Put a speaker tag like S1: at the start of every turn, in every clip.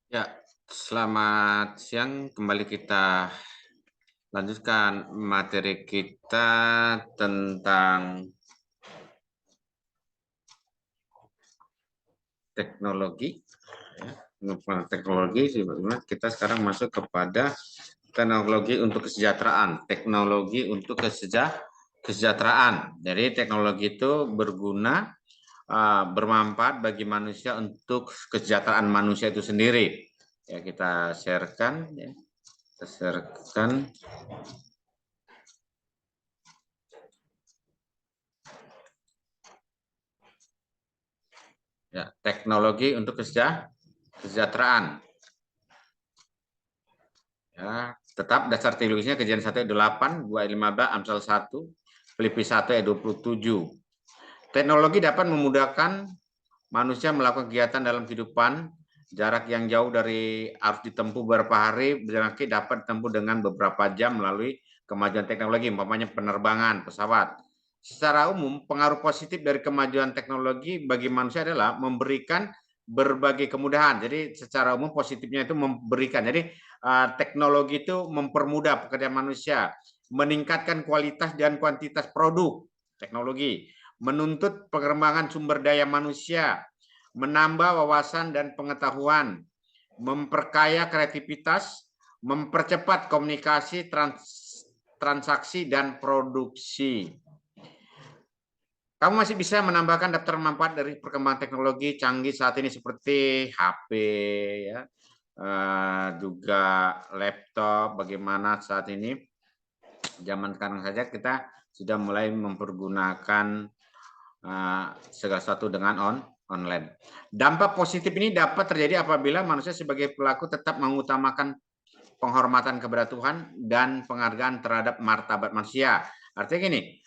S1: Ya, selamat siang. Kembali kita lanjutkan materi kita tentang teknologi. Teknologi, sebenarnya kita sekarang masuk kepada teknologi untuk kesejahteraan. Teknologi untuk kesejahteraan. Jadi teknologi itu berguna, bermanfaat bagi manusia untuk kesejahteraan manusia itu sendiri. Ya, kita sharekan. Ya. Kita sharekan. Ya, teknologi untuk kesejahteraan. Ya, tetap dasar teologisnya Kejadian 1 ayat 8, 2 ayat 15, Amsal 1, Filipi 1 ayat 27. Teknologi dapat memudahkan manusia melakukan kegiatan dalam kehidupan. Jarak yang jauh dari harus ditempuh beberapa hari, berjalan kaki dapat ditempuh dengan beberapa jam melalui kemajuan teknologi, umpamanya penerbangan pesawat. Secara umum, pengaruh positif dari kemajuan teknologi bagi manusia adalah memberikan berbagai kemudahan. Jadi secara umum positifnya itu memberikan. Jadi teknologi itu mempermudah pekerjaan manusia, meningkatkan kualitas dan kuantitas produk teknologi, menuntut pengembangan sumber daya manusia, menambah wawasan dan pengetahuan, memperkaya kreativitas, mempercepat komunikasi, transaksi, dan produksi. Kamu masih bisa menambahkan daftar manfaat dari perkembangan teknologi canggih saat ini seperti HP, ya, juga laptop. Bagaimana saat ini zaman sekarang saja kita sudah mulai mempergunakan segala sesuatu dengan online. Dampak positif ini dapat terjadi apabila manusia sebagai pelaku tetap mengutamakan penghormatan kepada Tuhan dan penghargaan terhadap martabat manusia. Artinya gini,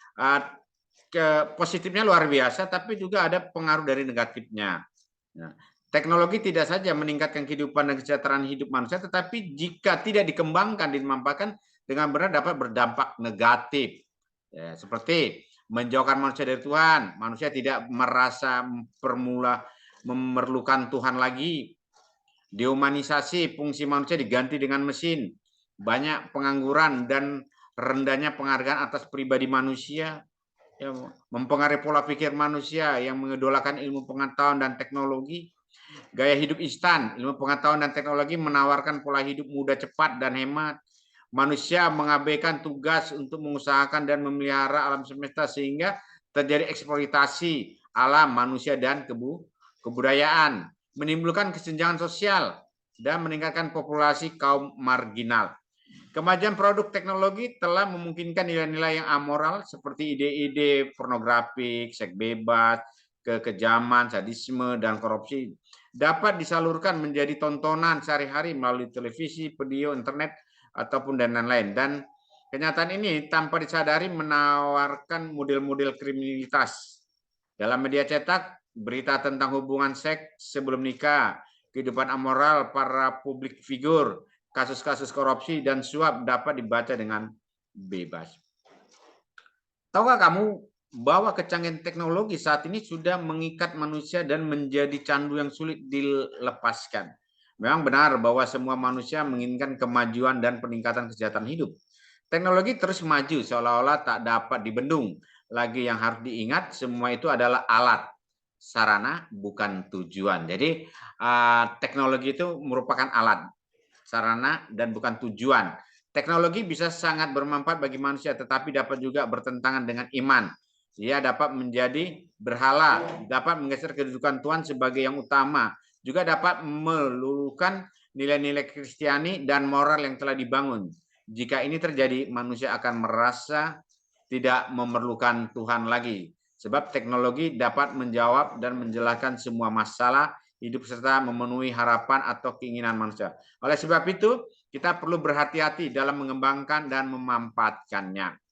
S1: positifnya luar biasa, tapi juga ada pengaruh dari negatifnya. Nah, teknologi tidak saja meningkatkan kehidupan dan kesejahteraan hidup manusia, tetapi jika tidak dikembangkan, dimanfaatkan dengan benar dapat berdampak negatif. Ya, seperti menjauhkan manusia dari Tuhan, manusia tidak merasa memerlukan Tuhan lagi. Dehumanisasi, fungsi manusia diganti dengan mesin. Banyak pengangguran dan rendahnya penghargaan atas pribadi manusia. Ya, mempengaruhi pola pikir manusia yang mengidolakan ilmu pengetahuan dan teknologi. Gaya hidup instan, ilmu pengetahuan dan teknologi menawarkan pola hidup mudah, cepat, dan hemat. Manusia mengabaikan tugas untuk mengusahakan dan memelihara alam semesta sehingga terjadi eksploitasi alam manusia dan kebudayaan, menimbulkan kesenjangan sosial dan meningkatkan populasi kaum marginal. Kemajuan produk teknologi telah memungkinkan nilai-nilai yang amoral seperti ide-ide pornografi, seks bebas, kekejaman, sadisme, dan korupsi dapat disalurkan menjadi tontonan sehari-hari melalui televisi, video, internet, ataupun dan lain-lain. Dan kenyataan ini tanpa disadari menawarkan model-model kriminalitas. Dalam media cetak, berita tentang hubungan seks sebelum nikah, kehidupan amoral para publik figur, kasus-kasus korupsi dan suap dapat dibaca dengan bebas. Tahukah kamu bahwa kecanggihan teknologi saat ini sudah mengikat manusia dan menjadi candu yang sulit dilepaskan? Memang benar bahwa semua manusia menginginkan kemajuan dan peningkatan kesejahteraan hidup. Teknologi terus maju seolah-olah tak dapat dibendung. Lagi yang harus diingat, semua itu adalah alat, sarana, bukan tujuan. Jadi teknologi itu merupakan alat, sarana, dan bukan tujuan. Teknologi bisa sangat bermanfaat bagi manusia, tetapi dapat juga bertentangan dengan iman. Ia dapat menjadi berhala, dapat menggeser kedudukan Tuhan sebagai yang utama, juga dapat meluluhkan nilai-nilai Kristiani dan moral yang telah dibangun. Jika ini terjadi, manusia akan merasa tidak memerlukan Tuhan lagi. Sebab teknologi dapat menjawab dan menjelaskan semua masalah hidup serta memenuhi harapan atau keinginan manusia. Oleh sebab itu, kita perlu berhati-hati dalam mengembangkan dan memanfaatkannya.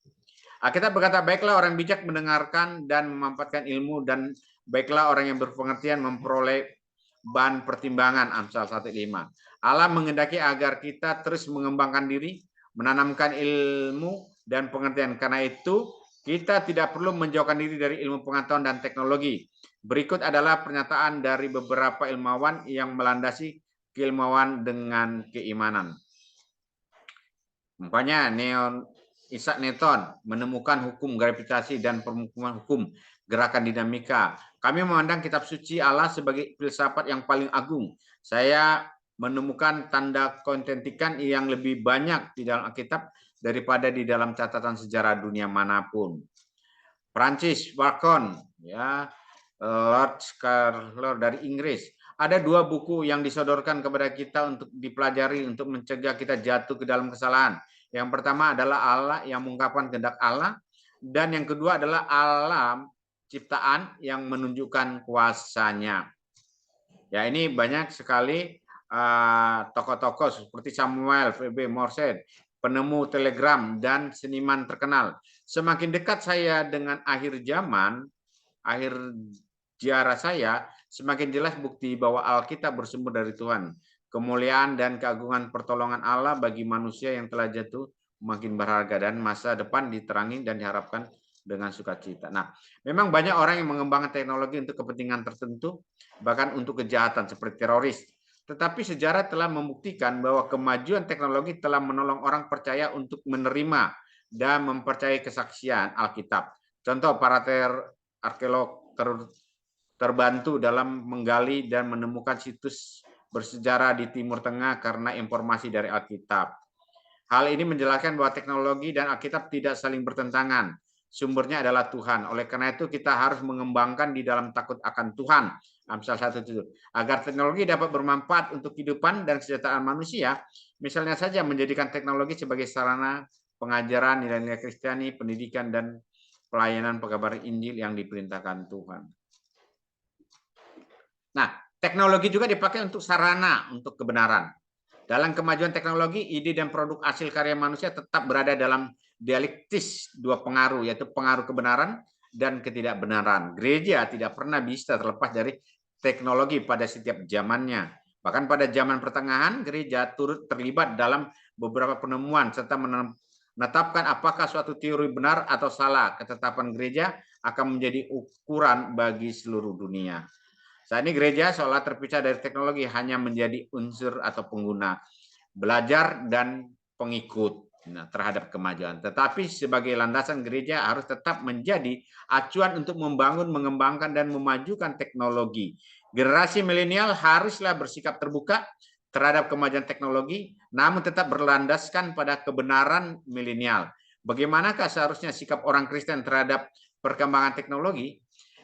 S1: Kita berkata, baiklah orang bijak mendengarkan dan memanfaatkan ilmu, dan baiklah orang yang berpengertian memperoleh bahan pertimbangan. Amsal 1:5. Allah menghendaki agar kita terus mengembangkan diri, menanamkan ilmu dan pengertian. Karena itu, kita tidak perlu menjauhkan diri dari ilmu pengetahuan dan teknologi. Berikut adalah pernyataan dari beberapa ilmuwan yang melandasi keilmuan dengan keimanan. Umpamanya Isaac Newton menemukan hukum gravitasi dan permukaan hukum gerakan dinamika. Kami memandang kitab suci Allah sebagai filsafat yang paling agung. Saya menemukan tanda kontentikan yang lebih banyak di dalam Alkitab daripada di dalam catatan sejarah dunia manapun. Francis Bacon, ya, Lord Scholar dari Inggris. Ada 2 buku yang disodorkan kepada kita untuk dipelajari untuk mencegah kita jatuh ke dalam kesalahan. Yang pertama adalah Allah yang mengungkapkan kehendak Allah, dan yang kedua adalah alam ciptaan yang menunjukkan kuasanya. Ya, ini banyak sekali tokoh-tokoh seperti Samuel V.B. Morse, penemu telegram dan seniman terkenal. Semakin dekat saya dengan akhir zaman, akhir ziarah saya, semakin jelas bukti bahwa Alkitab bersumber dari Tuhan. Kemuliaan dan keagungan pertolongan Allah bagi manusia yang telah jatuh makin berharga, dan masa depan diterangi dan diharapkan dengan sukacita. Nah, memang banyak orang yang mengembangkan teknologi untuk kepentingan tertentu, bahkan untuk kejahatan seperti teroris. Tetapi sejarah telah membuktikan bahwa kemajuan teknologi telah menolong orang percaya untuk menerima dan mempercayai kesaksian Alkitab. Contoh, para arkeolog terbantu dalam menggali dan menemukan situs bersejarah di Timur Tengah karena informasi dari Alkitab. Hal ini menjelaskan bahwa teknologi dan Alkitab tidak saling bertentangan. Sumbernya adalah Tuhan. Oleh karena itu kita harus mengembangkan di dalam takut akan Tuhan. Amsal 1:7. Agar teknologi dapat bermanfaat untuk kehidupan dan kesejahteraan manusia, misalnya saja menjadikan teknologi sebagai sarana pengajaran nilai-nilai Kristiani, pendidikan, dan pelayanan pengabaran Injil yang diperintahkan Tuhan. Nah, teknologi juga dipakai untuk sarana untuk kebenaran. Dalam kemajuan teknologi, ide dan produk hasil karya manusia tetap berada dalam dialektis 2 pengaruh, yaitu pengaruh kebenaran dan ketidakbenaran. Gereja tidak pernah bisa terlepas dari teknologi pada setiap zamannya. Bahkan pada zaman pertengahan, gereja turut terlibat dalam beberapa penemuan serta menetapkan apakah suatu teori benar atau salah. Ketetapan gereja akan menjadi ukuran bagi seluruh dunia. Saat ini gereja seolah terpisah dari teknologi, hanya menjadi unsur atau pengguna, belajar dan pengikut terhadap kemajuan. Tetapi sebagai landasan, gereja harus tetap menjadi acuan untuk membangun, mengembangkan, dan memajukan teknologi. Generasi milenial haruslah bersikap terbuka terhadap kemajuan teknologi, namun tetap berlandaskan pada kebenaran milenial. Bagaimanakah seharusnya sikap orang Kristen terhadap perkembangan teknologi?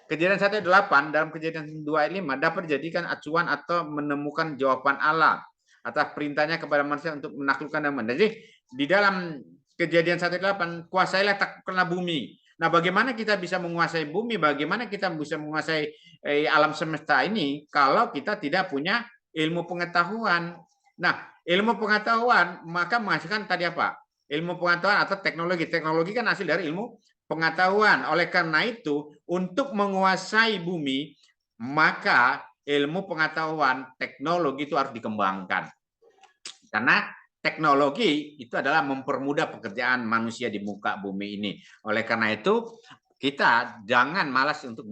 S1: Kejadian 1:8 dalam Kejadian 2:5 dapat dijadikan acuan atau menemukan jawaban Allah atas perintahnya kepada manusia untuk menaklukkan dan jadi di dalam Kejadian 1:8, kuasailah taklukkanlah bumi. Nah, bagaimana kita bisa menguasai bumi? Bagaimana kita bisa menguasai alam semesta ini kalau kita tidak punya ilmu pengetahuan? Nah, ilmu pengetahuan maka menghasilkan tadi apa? Ilmu pengetahuan atau teknologi. Teknologi kan hasil dari ilmu pengetahuan. Oleh karena itu, untuk menguasai bumi, maka ilmu pengetahuan teknologi itu harus dikembangkan. Karena teknologi itu adalah mempermudah pekerjaan manusia di muka bumi ini. Oleh karena itu, kita jangan malas untuk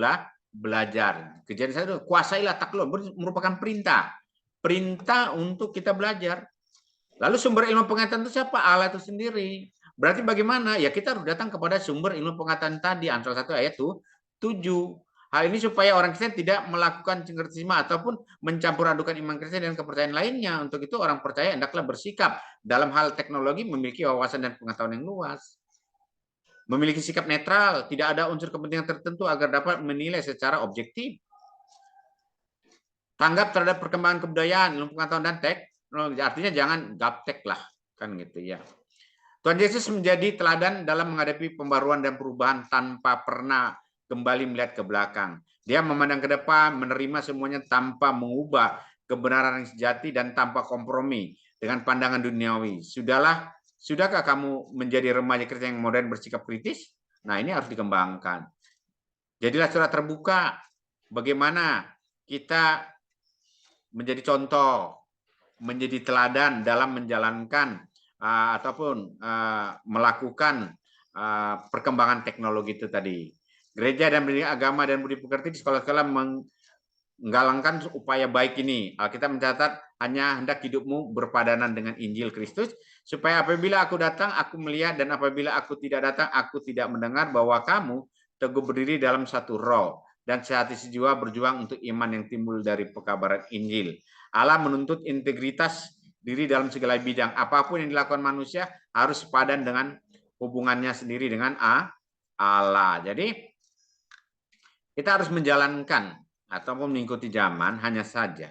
S1: belajar. Kejadian 1, kuasailah takluk, merupakan perintah. Perintah untuk kita belajar. Lalu sumber ilmu pengetahuan itu siapa? Allah itu sendiri. Berarti bagaimana? Ya kita harus datang kepada sumber ilmu pengetahuan tadi, Amsal 1 ayat 7. Hal ini supaya orang Kristen tidak melakukan sinkretisme ataupun mencampur adukan iman Kristen dan kepercayaan lainnya. Untuk itu orang percaya hendaklah bersikap dalam hal teknologi memiliki wawasan dan pengetahuan yang luas. Memiliki sikap netral, tidak ada unsur kepentingan tertentu agar dapat menilai secara objektif. Tanggap terhadap perkembangan kebudayaan, ilmu pengetahuan dan teknologi. Artinya jangan gaptek lah, kan gitu ya. Tuhan Yesus menjadi teladan dalam menghadapi pembaruan dan perubahan tanpa pernah kembali melihat ke belakang. Dia memandang ke depan, menerima semuanya tanpa mengubah kebenaran yang sejati dan tanpa kompromi dengan pandangan duniawi. Sudahkah kamu menjadi remaja Kristen yang modern bersikap kritis? Nah, ini harus dikembangkan. Jadilah surat terbuka. Bagaimana kita menjadi contoh, menjadi teladan dalam menjalankan ataupun melakukan perkembangan teknologi itu tadi. Gereja dan pendidikan agama dan budi pekerti di sekolah-sekolah menggalangkan upaya baik ini. Alkitab mencatat hanya hendak hidupmu berpadanan dengan Injil Kristus, supaya apabila aku datang, aku melihat, dan apabila aku tidak datang, aku tidak mendengar, bahwa kamu teguh berdiri dalam satu roh, dan sehati sejiwa berjuang untuk iman yang timbul dari pekabaran Injil. Allah menuntut integritas diri dalam segala bidang. Apapun yang dilakukan manusia harus sepadan dengan hubungannya sendiri dengan Allah. Jadi kita harus menjalankan ataupun mengikuti zaman, hanya saja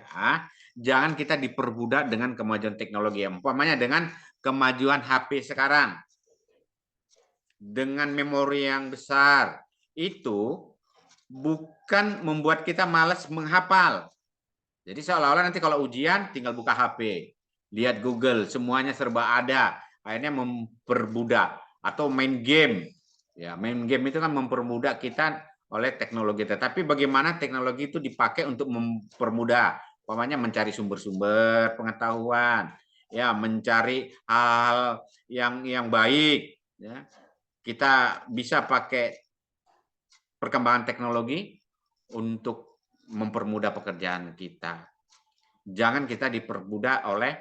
S1: jangan kita diperbudak dengan kemajuan teknologi. Umpamanya dengan kemajuan HP sekarang, dengan memori yang besar, itu bukan membuat kita malas menghafal. Jadi seolah-olah nanti kalau ujian tinggal buka HP, lihat Google, semuanya serba ada. Akhirnya memperbudak, atau main game. Ya, main game itu kan mempermudah kita oleh teknologi. Tetapi bagaimana teknologi itu dipakai untuk mempermudah, umpamanya mencari sumber-sumber pengetahuan, ya, mencari hal yang baik, ya. Kita bisa pakai perkembangan teknologi untuk mempermudah pekerjaan kita. Jangan kita diperbudak oleh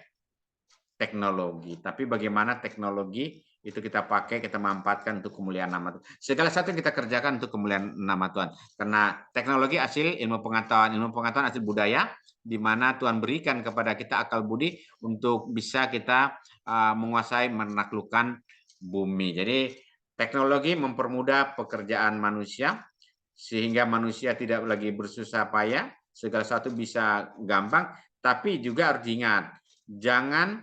S1: teknologi, tapi bagaimana teknologi itu kita pakai, kita manfaatkan untuk kemuliaan nama Tuhan. Segala sesuatu yang kita kerjakan untuk kemuliaan nama Tuhan. Karena teknologi hasil ilmu pengetahuan hasil budaya, di mana Tuhan berikan kepada kita akal budi untuk bisa kita menguasai, menaklukkan bumi. Jadi teknologi mempermudah pekerjaan manusia, sehingga manusia tidak lagi bersusah payah, segala sesuatu bisa gampang, tapi juga harus diingat, jangan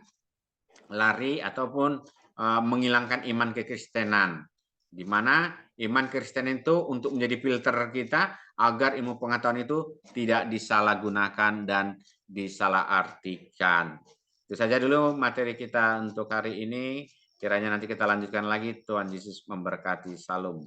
S1: lari ataupun menghilangkan iman kekristenan, di mana iman Kristen itu untuk menjadi filter kita agar ilmu pengetahuan itu tidak disalahgunakan dan disalahartikan. Itu saja dulu materi kita untuk hari ini. Kiranya nanti kita lanjutkan lagi. Tuhan Yesus memberkati. Salam.